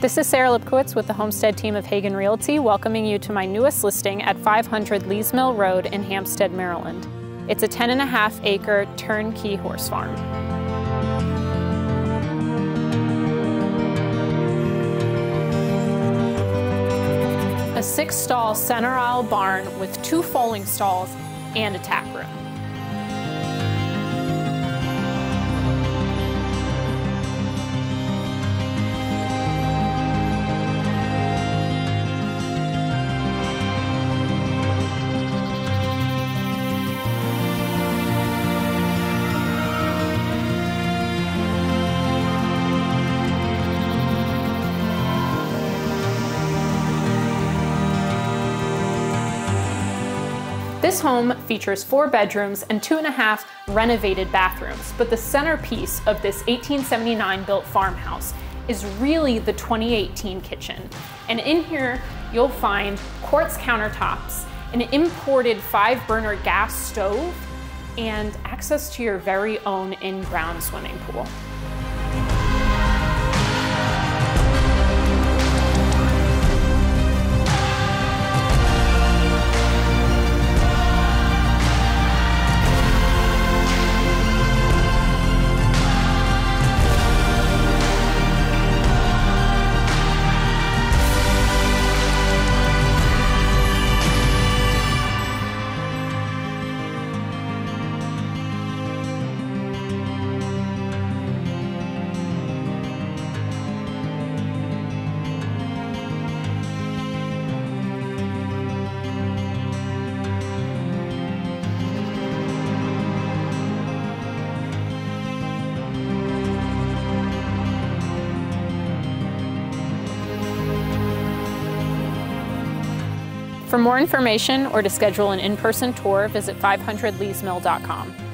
This is Sarah Lipkowitz with the Homestead team of Hagen Realty, welcoming you to my newest listing at 500 Lees Mill Road in Hampstead, Maryland. It's a 10.5-acre turnkey horse farm. A 6-stall center aisle barn with 2 foaling stalls and a tack room. This home features 4 bedrooms and 2.5 renovated bathrooms, but the centerpiece of this 1879 built farmhouse is really the 2018 kitchen. And in here, you'll find quartz countertops, an imported 5-burner gas stove, and access to your very own in-ground swimming pool. For more information or to schedule an in-person tour, visit 500leesmill.com.